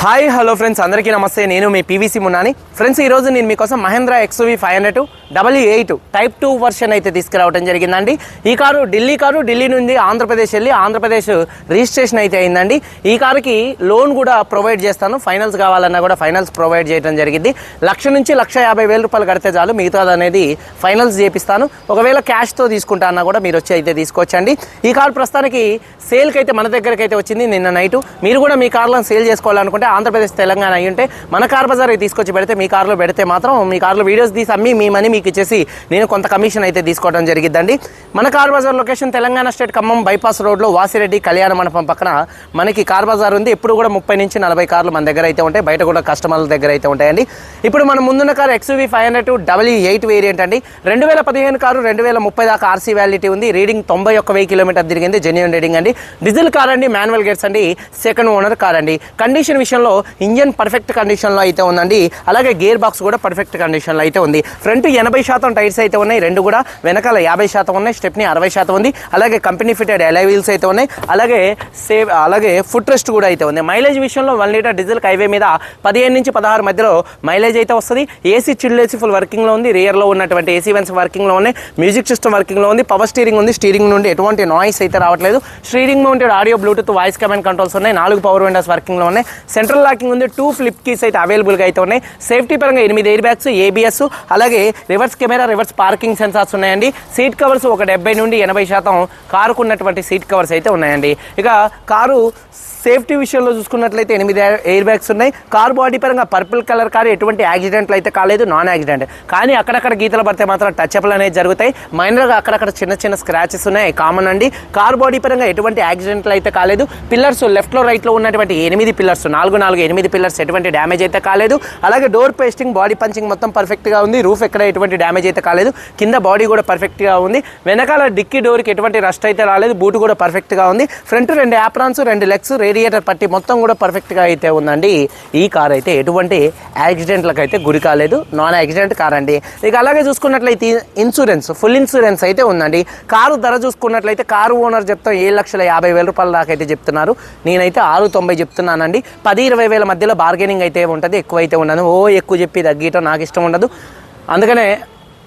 Hi hello friends, అందరికీ నమస్తే. నేను మీ పీవీసీ మున్నాని. ఫ్రెండ్స్, ఈరోజు నేను మీకోసం Mahindra XUV 500 W8 type 2 version అయితే తీసుకురావడం జరిగిందండి. ఈ కారు ఢిల్లీ నుండి ఆంధ్రప్రదేశ్ వెళ్ళి ఆంధ్రప్రదేశ్ రిజిస్ట్రేషన్ అయితే అయిందండి. ఈ కారుకి లోన్ కూడా ప్రొవైడ్ చేస్తాను. ఫైనల్స్ కావాలన్నా కూడా ఫైనల్స్ ప్రొవైడ్ చేయడం జరిగింది. 1,00,000 నుంచి 1,50,000 రూపాయలు కడితే చాలు, మిగతాది అనేది ఫైనల్స్ చేపిస్తాను. ఒకవేళ క్యాష్తో తీసుకుంటా అన్నా కూడా మీరు వచ్చి అయితే తీసుకోవచ్చండి. ఈ కారు ప్రస్తుతానికి సేల్కి అయితే మన దగ్గరికి అయితే వచ్చింది నిన్న నైట్. మీరు కూడా మీ కార్లను సేల్ చేసుకోవాలనుకుంటే ఆంధ్రప్రదేశ్ తెలంగాణ అయ్యి ఉంటే మన కార్ బజార్ తీసుకొచ్చి పెడితే, మీ కార్లో పెడితే మాత్రం మీ కార్లో వీడియోస్ తీసి అమ్మి మీ మనీ మీకు ఇచ్చేసి నేను కొంత కమిషన్ అయితే తీసుకోవడం జరిగిద్దండి. మన car bazaar location Telangana state Khammam bypass రోడ్లో వాసిరెడ్డి కళ్యాణ మండపం పక్కన మనకి కార్ బజార్ ఉంది. ఎప్పుడు కూడా 30 నుంచి 40 కార్లు మన దగ్గర అయితే ఉంటాయి. బయట కూడా కస్టమర్ల దగ్గర అయితే ఉంటాయండి. ఇప్పుడు మనం ముందున్న కారు XUV 500 W8 వేరియంట్ అండి. 2015 కారు 2030 దాకా ఆర్సీ వ్యాలిడిటీ ఉంది. రీడింగ్ 91,000 కిలోమీటర్ తిరిగింది. జెన్యూన్ రీడింగ్ అండి. డీజిల్ కార్ అండి, మాన్యువల్ గేట్స్ అండి, సెకండ్ ఓనర్ కార్ అండి. కండిషన్ విషయంలో ఇంజన్ పర్ఫెక్ట్ కండిషన్లో అయితే ఉందండి. అలాగే గేర్ బాక్స్ కూడా పర్ఫెక్ట్ కండిషన్లో అయితే ఉంది. ఫ్రంట్ 80% టైర్స్ అయితే ఉన్నాయి, రెండు కూడా. వెనకాల 50% ఉన్నాయి, స్టెప్ని 60% ఉంది. అలాగే కంపెనీ ఫిటెడ్ అలై వీల్స్ అయితే ఉన్నాయి. అలాగే ఫుట్ రెస్ట్ కూడా అయితే ఉంది. మైలేజ్ విషయంలో 1 లీటర్ డీజిల్ హైవే మీద 15 నుంచి 16 మధ్యలో మైలేజ్ అయితే వస్తుంది. ఏసీ చిల్డ్ ఏసీ ఫుల్ వర్కింగ్లో ఉంది. రియర్లో ఉన్నటువంటి ఏసీ వెన్స్ వర్కింగ్లో ఉన్నాయి. మ్యూజిక్ సిస్టమ్ వర్కింగ్లో ఉంది. పవర్ స్టీరింగ్ ఉంది. స్టీరింగ్ నుండి ఎటువంటి నాయిస్ అయితే రావట్లేదు. Steering mounted audio, Bluetooth, voice command controls ఉన్నాయి. 4 పవర్ విండోస్ వర్కింగ్లో ఉన్నాయి. సెంట్రల్ లాకింగ్ ఉంది. 2 ఫ్లిప్ కీస్ అయితే అవైలబుల్గా అయితే ఉన్నాయి. సేఫ్టీ పరంగా 8 ఎయిర్ బ్యాగ్స్, ABS, అలాగే reverse camera, reverse parking sensors ఉన్నాయండి. సీట్ కవర్స్ ఒక 70 నుండి 80% కారుకు ఉన్నటువంటి సీట్ కవర్స్ అయితే ఉన్నాయండి. ఇక కారు సేఫ్టీ విషయంలో చూసుకున్నట్లయితే 8 ఎయిర్ బ్యాగ్స్ ఉన్నాయి. కారు బాడీ పరంగా పర్పుల్ కలర్ కారు, ఎటువంటి యాక్సిడెంట్లు అయితే కాలేదు, నాన్ యాక్సిడెంట్. కానీ అక్కడక్కడ గీతలు పడితే మాత్రం టచ్అప్లు అనేది జరుగుతాయి. మైనర్గా అక్కడక్కడ చిన్న స్క్రాచెస్ ఉన్నాయి, కామన్ అండి. కారు బాడీ పరంగా ఎటువంటి యాక్సిడెంట్లు అయితే కాలేదు. పిల్లర్స్ లెఫ్ట్లో రైట్లో ఉన్నటువంటి 8 పిల్లర్స్, 8 పిల్లర్స్ ఎటువంటి డ్యామేజ్ అయితే కాలేదు. అలాగే డోర్ పేస్టింగ్, బాడీ పంచింగ్ మొత్తం పర్ఫెక్ట్గా ఉంది. రూఫ్ ఎక్కడ ఎటువంటి డ్యామేజ్ అయితే కాలేదు. కింద బాడీ కూడా పర్ఫెక్ట్గా ఉంది. వెనకాల డిక్కీ డోర్కి ఎటువంటి రస్ట్ అయితే రాలేదు. బూట్ కూడా పర్ఫెక్ట్గా ఉంది. ఫ్రంట్ 2 యాప్రాన్స్, 2 లెగ్స్, రేడియేటర్ పట్టి మొత్తం కూడా పర్ఫెక్ట్గా అయితే ఉందండి. ఈ కార్ అయితే ఎటువంటి యాక్సిడెంట్లకు అయితే గురి కాలేదు, నాన్ యాక్సిడెంట్ కార్ అండి. ఇక అలాగే చూసుకున్నట్లయితే ఇన్సూరెన్స్, ఫుల్ ఇన్సూరెన్స్ అయితే ఉందండి. కారు ధర చూసుకున్నట్లయితే కారు ఓనర్ చెప్తాం 7,50,000 రూపాయల దాకా అయితే చెప్తున్నారు. నేనైతే 690 చెప్తున్నానండి. 10-20 వేల మధ్యలో బార్గెనింగ్ అయితే ఉంటుంది, ఎక్కువైతే ఉండదు. ఎక్కువ చెప్పి తగ్గటం నాకు ఇష్టం ఉండదు. అందుకనే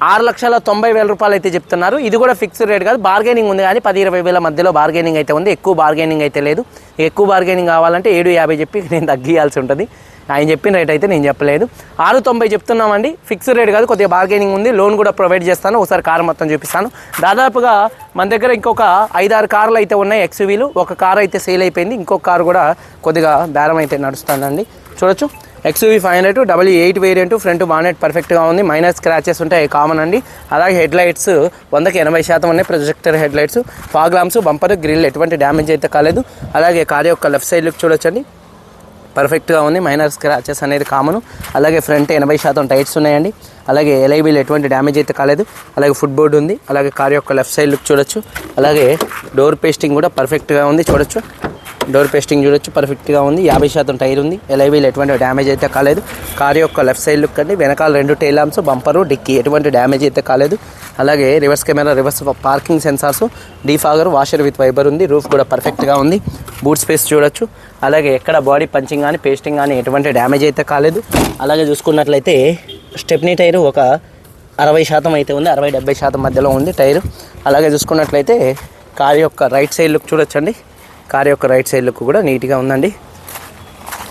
6,90,000 రూపాయలు అయితే చెప్తున్నారు. ఇది కూడా ఫిక్స్డ్ రేట్ కాదు, బార్గెనింగ్ ఉంది. కానీ 10-20 వేల మధ్యలో బార్గెనింగ్ అయితే ఉంది. ఎక్కువ బార్గెనింగ్ అయితే లేదు. ఎక్కువ బార్గెనింగ్ కావాలంటే 750 చెప్పి నేను తగ్గియాల్సి ఉంటుంది. ఆయన చెప్పిన రేట్ అయితే నేను చెప్పలేదు. 690 చెప్తున్నామండి. ఫిక్స్డ్ రేట్ కాదు, కొద్దిగా బార్గెనింగ్ ఉంది. లోన్ కూడా ప్రొవైడ్ చేస్తాను. ఒకసారి కారు మొత్తం చూపిస్తాను. దాదాపుగా మన దగ్గర ఇంకొక 5-6 కార్లు అయితే ఉన్నాయి XUVలు. ఒక కారు అయితే సేల్ అయిపోయింది. ఇంకొక కారు కూడా కొద్దిగా బేరం అయితే నడుస్తుందండి. చూడొచ్చు, XUV 500 W8 variant. Front bonnet పర్ఫెక్ట్గా ఉంది. మైనర్ స్క్రాచెస్ ఉంటాయి, కామన్ అండి. అలాగే హెడ్ లైట్స్ 100కి 80% ఉన్నాయి. Projector head lights, fog lamps, bumper, grill ఎటువంటి డ్యామేజ్ అయితే కాలేదు. అలాగే కార్ యొక్క లెఫ్ట్ సైడ్ లుక్ చూడొచ్చండి, పర్ఫెక్ట్గా ఉంది. మైనర్ స్క్రాచెస్ అనేది కామన్. అలాగే ఫ్రంట్ 80% టైర్స్ ఉన్నాయండి. అలాగే LIBలు ఎటువంటి డ్యామేజ్ అయితే కాలేదు. అలాగే ఫుట్ బోర్డు ఉంది. అలాగే కార్ యొక్క లెఫ్ట్ సైడ్ లుక్ చూడొచ్చు. అలాగే డోర్ పేస్టింగ్ కూడా పర్ఫెక్ట్గా ఉంది. చూడొచ్చు, డోర్ పేస్టింగ్ చూడొచ్చు, పర్ఫెక్ట్గా ఉంది. 50% టైర్ ఉంది. LIBలు ఎటువంటి డ్యామేజ్ అయితే కాలేదు. కార్ యొక్క లెఫ్ట్ సైడ్ లుక్ అండి. వెనకాల 2 టైల్ ల్యాంప్స్, బంపరు, డిక్కీ ఎటువంటి డ్యామేజ్ అయితే కాలేదు. అలాగే reverse camera, reverse parking sensors, defogger, washer with వైబర్ ఉంది. రూఫ్ కూడా పర్ఫెక్ట్గా ఉంది. బూట్ స్పేస్ చూడొచ్చు. అలాగే ఎక్కడ బాడీ పంచింగ్ కానీ పేస్టింగ్ కానీ ఎటువంటి డ్యామేజ్ అయితే కాలేదు. అలాగే చూసుకున్నట్లయితే స్టెప్నీ టైరు ఒక 60% అయితే ఉంది. 60-70% మధ్యలో ఉంది టైరు. అలాగే చూసుకున్నట్లయితే కార్ యొక్క రైట్ సైడ్ లుక్ చూడొచ్చండి. కార్ యొక్క రైట్ సైడ్ లుక్ కూడా నీట్గా ఉందండి.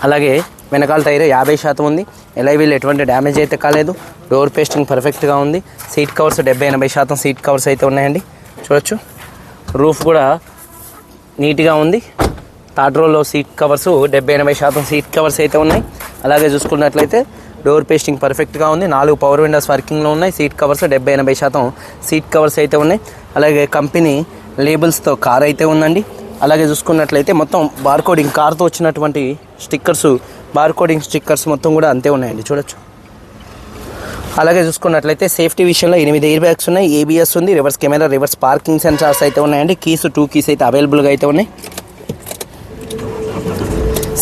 అలాగే వెనకాల టైర్ 50% ఉంది. LIBలు ఎటువంటి డ్యామేజ్ అయితే కాలేదు. డోర్ పేస్టింగ్ పర్ఫెక్ట్గా ఉంది. సీట్ కవర్స్ 70-80% సీట్ కవర్స్ అయితే ఉన్నాయండి. చూడొచ్చు, రూఫ్ కూడా నీట్గా ఉంది. థర్డ్ రోలో సీట్ కవర్స్ 70-80% సీట్ కవర్స్ అయితే ఉన్నాయి. అలాగే చూసుకున్నట్లయితే డోర్ పేస్టింగ్ పర్ఫెక్ట్గా ఉంది. 4 పవర్ విండోస్ వర్కింగ్లో ఉన్నాయి. సీట్ కవర్స్ 70-80% సీట్ కవర్స్ అయితే ఉన్నాయి. అలాగే కంపెనీ లేబుల్స్తో కార్ అయితే ఉందండి. అలాగే చూసుకున్నట్లయితే మొత్తం బార్కోడింగ్, కార్తో వచ్చినటువంటి స్టిక్కర్స్, బార్కోడింగ్ స్టిక్కర్స్ మొత్తం కూడా అంతే ఉన్నాయండి. చూడొచ్చు. అలాగే చూసుకున్నట్లయితే సేఫ్టీ విషయంలో 8 ఎయిర్ బ్యాగ్స్ ఉన్నాయి. ABS ఉంది. Reverse camera, reverse parking sensors అయితే ఉన్నాయండి. కీస్ 2 కీస్ అయితే అవైలబుల్గా అయితే ఉన్నాయి.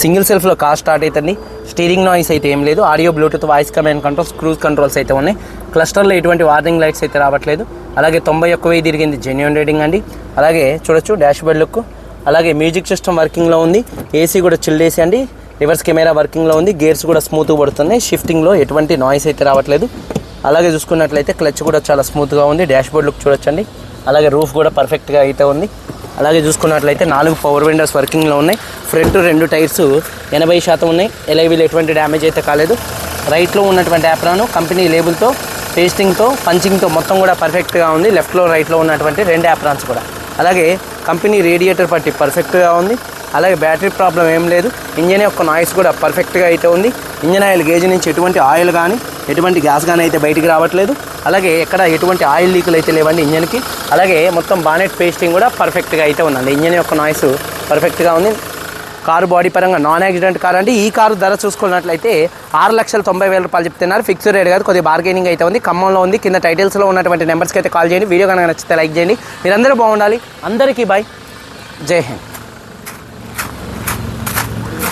సింగిల్ సెల్ఫ్లో కార్ స్టార్ట్ అవుతుంది. స్టీరింగ్ నాయిస్ అయితే ఏం లేదు. Audio, Bluetooth, voice command controls, cruise controls అయితే ఉన్నాయి. క్లస్టర్లో ఎటువంటి వార్నింగ్ లైట్స్ అయితే రావట్లేదు. అలాగే 91,000 తిరిగింది, జెన్యూన్ రేటింగ్ అండి. అలాగే చూడొచ్చు డాష్ బోర్డ్ లుక్. అలాగే మ్యూజిక్ సిస్టమ్ వర్కింగ్లో ఉంది. ఏసీ కూడా చిల్డ్ ఏసీ అండి. రివర్స్ కెమెరా వర్కింగ్లో ఉంది, గేర్స్ కూడా స్మూత్గా పడుతున్నాయి, షిఫ్టింగ్లో ఎటువంటి నాయిస్ అయితే రావట్లేదు. అలాగే చూసుకున్నట్లయితే క్లచ్ కూడా చాలా స్మూత్గా ఉంది, డాష్ బోర్డ్ లుక్ చూడొచ్చండి. అలాగే రూఫ్ కూడా పర్ఫెక్ట్గా అయితే ఉంది. అలాగే చూసుకున్నట్లయితే 4 పవర్ విండోస్ వర్కింగ్లో ఉన్నాయి. ఫ్రంట్ 2 టైర్స్ 80% ఉన్నాయి. ఎలైవీలు ఎటువంటి డ్యామేజ్ అయితే కాలేదు. రైట్లో ఉన్నటువంటి యాప్రాను కంపెనీ లేబుల్తో, పేస్టింగ్తో, పంచింగ్తో మొత్తం కూడా పర్ఫెక్ట్గా ఉంది. లెఫ్ట్లో రైట్లో ఉన్నటువంటి 2 యాప్రాన్స్ కూడా. అలాగే కంపెనీ రేడియేటర్ పట్టి పర్ఫెక్ట్గా ఉంది. అలాగే బ్యాటరీ ప్రాబ్లం ఏం లేదు. ఇంజన్ యొక్క నాయిస్ కూడా పర్ఫెక్ట్గా అయితే ఉంది. ఇంజన్ ఆయిల్ గేజ్ నుంచి ఎటువంటి ఆయిల్ కానీ ఎటువంటి గ్యాస్ కానీ అయితే బయటికి రావట్లేదు. అలాగే ఎక్కడ ఎటువంటి ఆయిల్ లీకులు అయితే లేవండి ఇంజన్కి. అలాగే మొత్తం బానెట్ పేస్టింగ్ కూడా పర్ఫెక్ట్గా అయితే ఉందండి. ఇంజన్ యొక్క నాయిస్ పర్ఫెక్ట్గా ఉంది. కారు బాడీ పరంగా నాన్ యాక్సిడెంట్ కార్ అండి. ఈ కారు ధర చూసుకున్నట్లయితే 6,90,000 రూపాయలు చెప్తున్నారు. ఫిక్స్డ్ రేట్ కాదు, కొద్దిగా బార్గెనింగ్ అయితే ఉంది. ఖమ్మంలో ఉంది. కింద టైటిల్స్లో ఉన్నటువంటి నెంబర్స్కి అయితే కాల్ చేయండి. వీడియో కనుక నచ్చితే లైక్ చేయండి. మీరందరూ బాగుండాలి. అందరికీ బాయ్. జై హింద్.